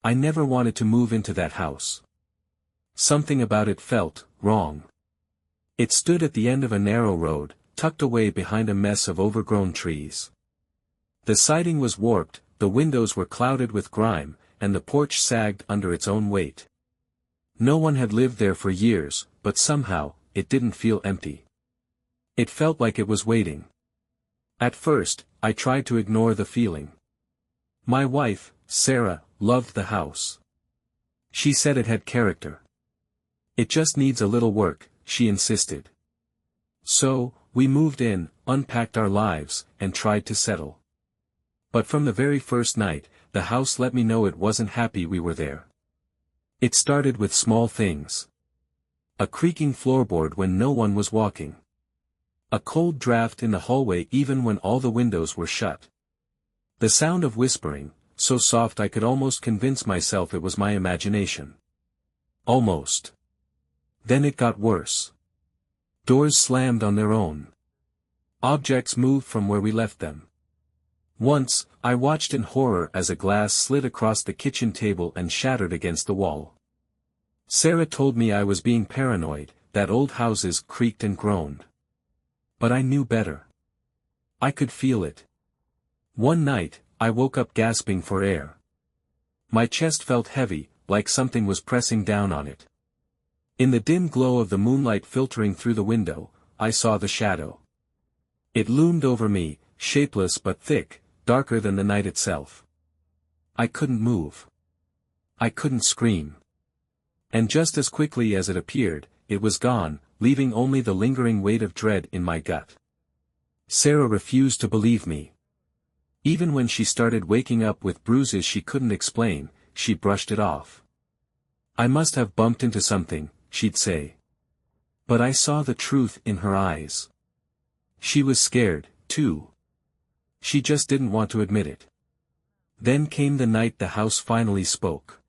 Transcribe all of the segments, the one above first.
I never wanted to move into that house. Something about it felt wrong. It stood at the end of a narrow road, tucked away behind a mess of overgrown trees. The siding was warped, the windows were clouded with grime, and the porch sagged under its own weight. No one had lived there for years, but somehow, it didn't feel empty. It felt like it was waiting. At first, I tried to ignore the feeling. My wife, Sarah, loved the house. She said it had character. It just needs a little work, she insisted. So, we moved in, unpacked our lives, and tried to settle. But from the very first night, the house let me know it wasn't happy we were there. It started with small things. A creaking floorboard when no one was walking. A cold draft in the hallway even when all the windows were shut. The sound of whispering, so soft I could almost convince myself it was my imagination. Almost. Then it got worse. Doors slammed on their own. Objects moved from where we left them. Once, I watched in horror as a glass slid across the kitchen table and shattered against the wall. Sarah told me I was being paranoid, that old houses creaked and groaned. But I knew better. I could feel it. One night, I woke up gasping for air. My chest felt heavy, like something was pressing down on it. In the dim glow of the moonlight filtering through the window, I saw the shadow. It loomed over me, shapeless but thick, darker than the night itself. I couldn't move. I couldn't scream. And just as quickly as it appeared, it was gone, leaving only the lingering weight of dread in my gut. Sarah refused to believe me. Even when she started waking up with bruises she couldn't explain, she brushed it off. I must have bumped into something, she'd say. But I saw the truth in her eyes. She was scared, too. She just didn't want to admit it. Then came the night the house finally spoke.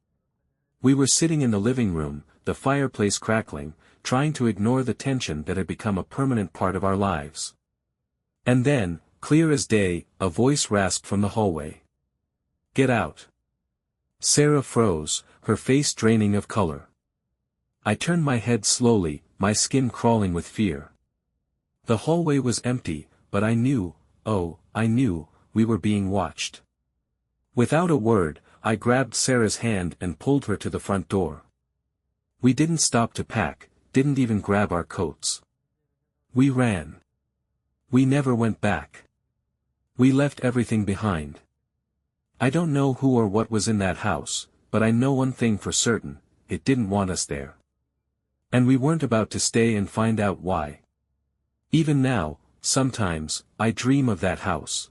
We were sitting in the living room, the fireplace crackling, trying to ignore the tension that had become a permanent part of our lives. And then, clear as day, a voice rasped from the hallway. "Get out." Sarah froze, her face draining of color. I turned my head slowly, my skin crawling with fear. The hallway was empty, but I knew, I knew, we were being watched. Without a word, I grabbed Sarah's hand and pulled her to the front door. We didn't stop to pack, didn't even grab our coats. We ran. We never went back. We left everything behind. I don't know who or what was in that house, but I know one thing for certain, it didn't want us there. And we weren't about to stay and find out why. Even now, sometimes, I dream of that house.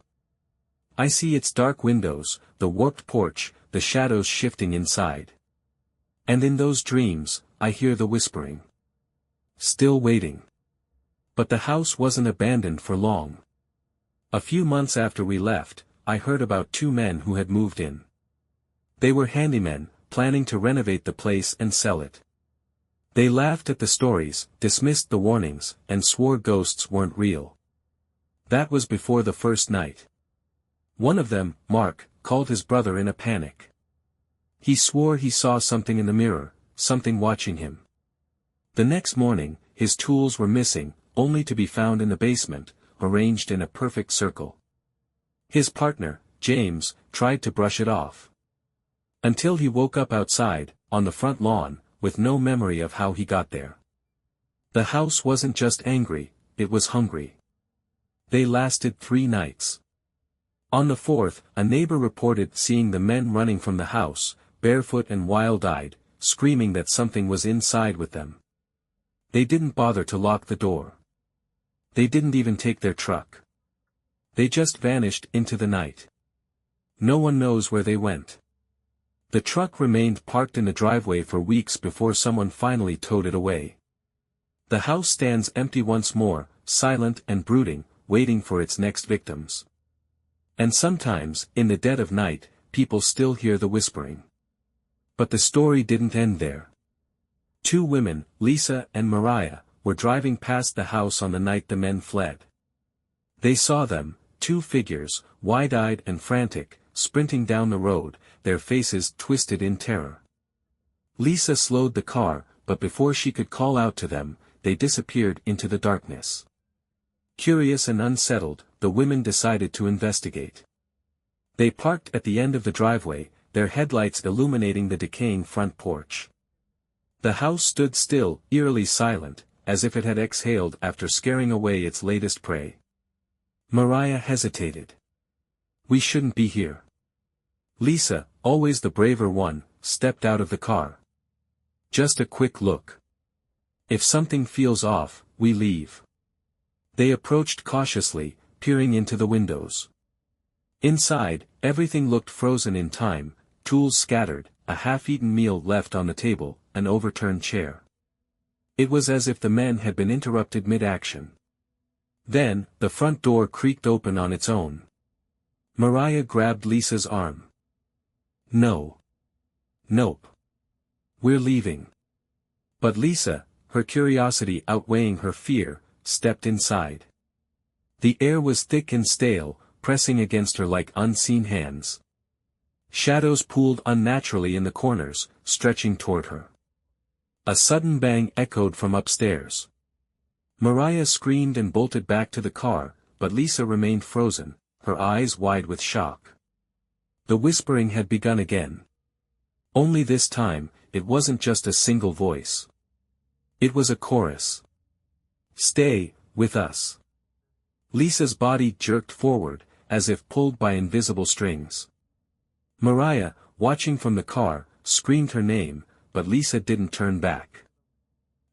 I see its dark windows, the warped porch, the shadows shifting inside. And in those dreams, I hear the whispering. Still waiting. But the house wasn't abandoned for long. A few months after we left, I heard about two men who had moved in. They were handymen, planning to renovate the place and sell it. They laughed at the stories, dismissed the warnings, and swore ghosts weren't real. That was before the first night. One of them, Mark, called his brother in a panic. He swore he saw something in the mirror, something watching him. The next morning, his tools were missing, only to be found in the basement, arranged in a perfect circle. His partner, James, tried to brush it off. Until he woke up outside, on the front lawn, with no memory of how he got there. The house wasn't just angry, it was hungry. They lasted 3 nights. On the 4th, a neighbor reported seeing the men running from the house, barefoot and wild-eyed, screaming that something was inside with them. They didn't bother to lock the door. They didn't even take their truck. They just vanished into the night. No one knows where they went. The truck remained parked in the driveway for weeks before someone finally towed it away. The house stands empty once more, silent and brooding, waiting for its next victims. And sometimes, in the dead of night, people still hear the whispering. But the story didn't end there. 2 women, Lisa and Mariah, were driving past the house on the night the men fled. They saw them, 2 figures, wide-eyed and frantic, sprinting down the road, their faces twisted in terror. Lisa slowed the car, but before she could call out to them, they disappeared into the darkness. Curious and unsettled, the women decided to investigate. They parked at the end of the driveway, their headlights illuminating the decaying front porch. The house stood still, eerily silent, as if it had exhaled after scaring away its latest prey. Mariah hesitated. "We shouldn't be here." Lisa, always the braver one, stepped out of the car. "Just a quick look. If something feels off, we leave." They approached cautiously, peering into the windows. Inside, everything looked frozen in time, tools scattered, a half-eaten meal left on the table, an overturned chair. It was as if the men had been interrupted mid-action. Then, the front door creaked open on its own. Mariah grabbed Lisa's arm. "No. Nope. We're leaving." But Lisa, her curiosity outweighing her fear, stepped inside. The air was thick and stale, pressing against her like unseen hands. Shadows pooled unnaturally in the corners, stretching toward her. A sudden bang echoed from upstairs. Mariah screamed and bolted back to the car, but Lisa remained frozen, her eyes wide with shock. The whispering had begun again. Only this time, it wasn't just a single voice. It was a chorus. "Stay with us." Lisa's body jerked forward, as if pulled by invisible strings. Mariah, watching from the car, screamed her name, but Lisa didn't turn back.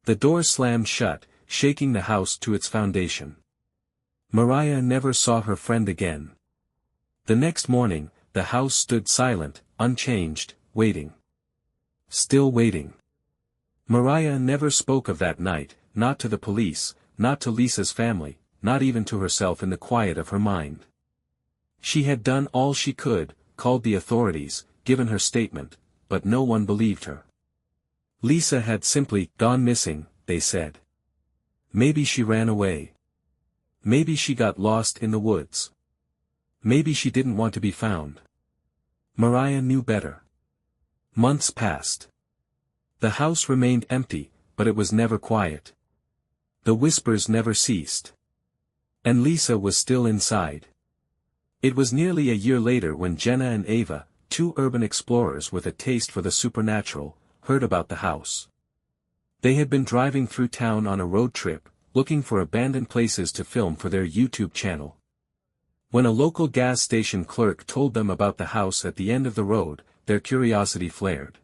The door slammed shut, shaking the house to its foundation. Mariah never saw her friend again. The next morning, the house stood silent, unchanged, waiting. Still waiting. Mariah never spoke of that night, not to the police, not to Lisa's family, not even to herself in the quiet of her mind. She had done all she could, called the authorities, given her statement, but no one believed her. Lisa had simply gone missing, they said. Maybe she ran away. Maybe she got lost in the woods. Maybe she didn't want to be found. Mariah knew better. Months passed. The house remained empty, but it was never quiet. The whispers never ceased. And Lisa was still inside. It was nearly a year later when Jenna and Ava, two urban explorers with a taste for the supernatural, heard about the house. They had been driving through town on a road trip, looking for abandoned places to film for their YouTube channel. When a local gas station clerk told them about the house at the end of the road, their curiosity flared.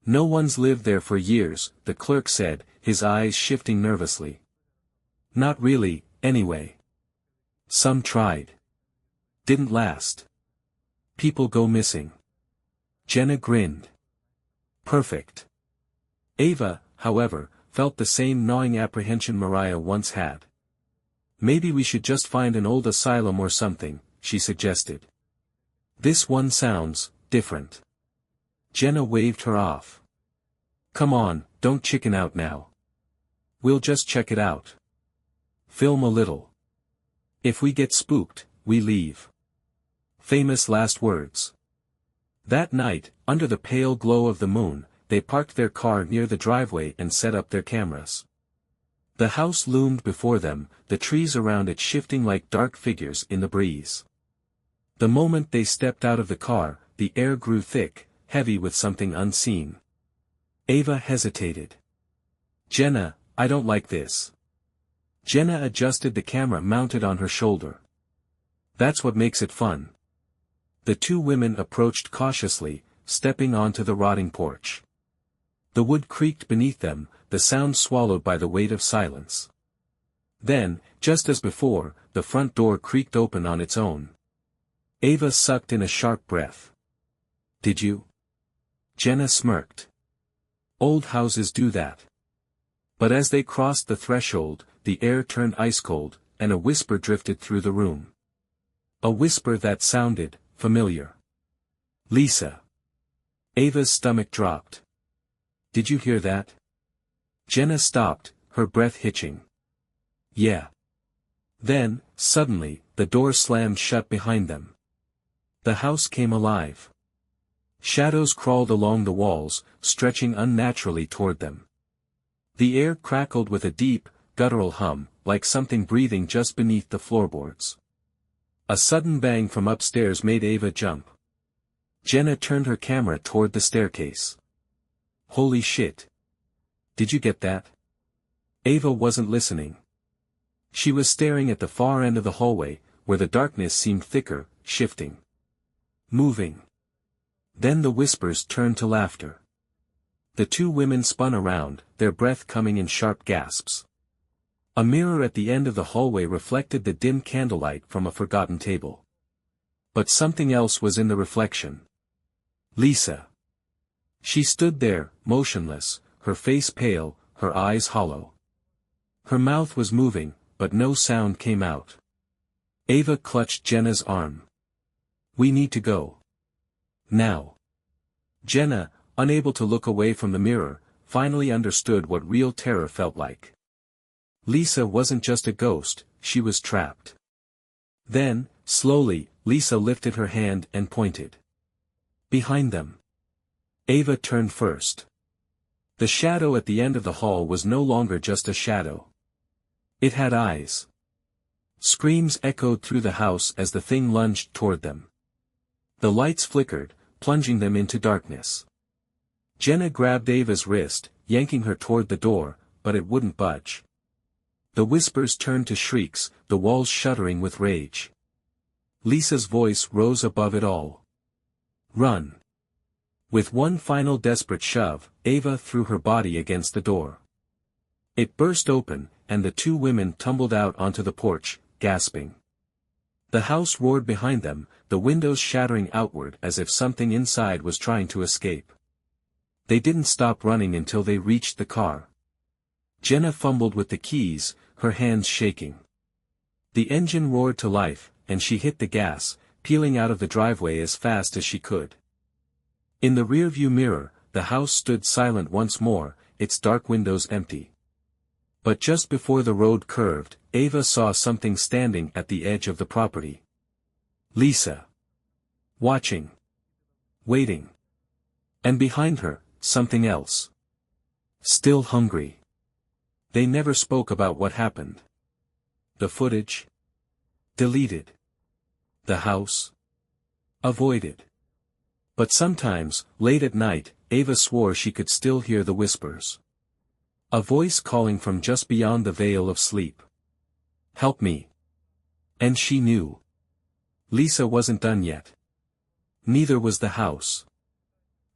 "No one's lived there for years," the clerk said, his eyes shifting nervously. "Not really, anyway. Some tried. Didn't last. People go missing." Jenna grinned. Perfect. Ava, however, felt the same gnawing apprehension Mariah once had. "Maybe we should just find an old asylum or something," she suggested. "This one sounds different." Jenna waved her off. "Come on, don't chicken out now. We'll just check it out. Film a little. If we get spooked, we leave." Famous last words. That night, under the pale glow of the moon, they parked their car near the driveway and set up their cameras. The house loomed before them, the trees around it shifting like dark figures in the breeze. The moment they stepped out of the car, the air grew thick, heavy with something unseen. Ava hesitated. "Jenna, I don't like this." Jenna adjusted the camera mounted on her shoulder. "That's what makes it fun." The two women approached cautiously, stepping onto the rotting porch. The wood creaked beneath them, the sound swallowed by the weight of silence. Then, just as before, the front door creaked open on its own. Ava sucked in a sharp breath. "Did you?" Jenna smirked. "Old houses do that." But as they crossed the threshold, the air turned ice-cold, and a whisper drifted through the room. A whisper that sounded familiar. "Lisa." Ava's stomach dropped. "Did you hear that?" Jenna stopped, her breath hitching. "Yeah." Then, suddenly, the door slammed shut behind them. The house came alive. Shadows crawled along the walls, stretching unnaturally toward them. The air crackled with a deep, guttural hum, like something breathing just beneath the floorboards. A sudden bang from upstairs made Ava jump. Jenna turned her camera toward the staircase. "Holy shit. Did you get that?" Ava wasn't listening. She was staring at the far end of the hallway, where the darkness seemed thicker, shifting. Moving. Then the whispers turned to laughter. The two women spun around, their breath coming in sharp gasps. A mirror at the end of the hallway reflected the dim candlelight from a forgotten table. But something else was in the reflection. Lisa. She stood there, motionless, her face pale, her eyes hollow. Her mouth was moving, but no sound came out. Ava clutched Jenna's arm. "We need to go. Now." Jenna, unable to look away from the mirror, finally understood what real terror felt like. Lisa wasn't just a ghost, she was trapped. Then, slowly, Lisa lifted her hand and pointed. Behind them. Ava turned first. The shadow at the end of the hall was no longer just a shadow. It had eyes. Screams echoed through the house as the thing lunged toward them. The lights flickered, plunging them into darkness. Jenna grabbed Ava's wrist, yanking her toward the door, but it wouldn't budge. The whispers turned to shrieks, the walls shuddering with rage. Lisa's voice rose above it all. "Run." With one final desperate shove, Ava threw her body against the door. It burst open, and the two women tumbled out onto the porch, gasping. The house roared behind them, the windows shattering outward as if something inside was trying to escape. They didn't stop running until they reached the car. Jenna fumbled with the keys, her hands shaking. The engine roared to life, and she hit the gas, peeling out of the driveway as fast as she could. In the rearview mirror, the house stood silent once more, its dark windows empty. But just before the road curved, Ava saw something standing at the edge of the property. Lisa. Watching. Waiting. And behind her, something else. Still hungry. They never spoke about what happened. The footage? Deleted. The house? Avoided. But sometimes, late at night, Ava swore she could still hear the whispers. A voice calling from just beyond the veil of sleep. "Help me." And she knew. Lisa wasn't done yet. Neither was the house.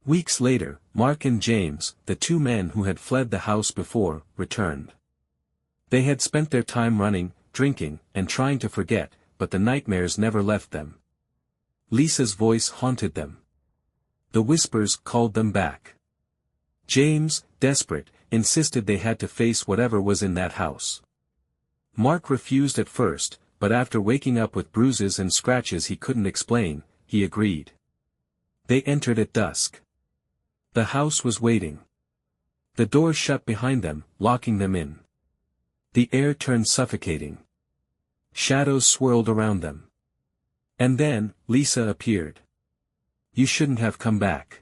Weeks later, Mark and James, the two men who had fled the house before, returned. They had spent their time running, drinking, and trying to forget, but the nightmares never left them. Lisa's voice haunted them. The whispers called them back. James, desperate, insisted they had to face whatever was in that house. Mark refused at first, but after waking up with bruises and scratches he couldn't explain, he agreed. They entered at dusk. The house was waiting. The door shut behind them, locking them in. The air turned suffocating. Shadows swirled around them. And then, Lisa appeared. "You shouldn't have come back."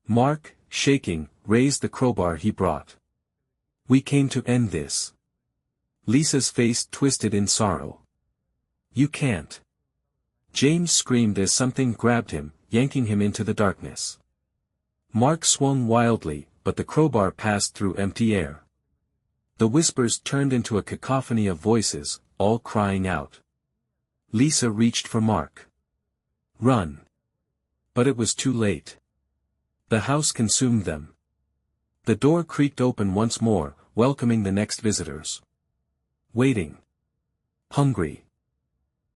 Mark, shaking, raised the crowbar he brought. "We came to end this." Lisa's face twisted in sorrow. "You can't." James screamed as something grabbed him, yanking him into the darkness. Mark swung wildly, but the crowbar passed through empty air. The whispers turned into a cacophony of voices, all crying out. Lisa reached for Mark. "Run." But it was too late. The house consumed them. The door creaked open once more, welcoming the next visitors. Waiting. Hungry.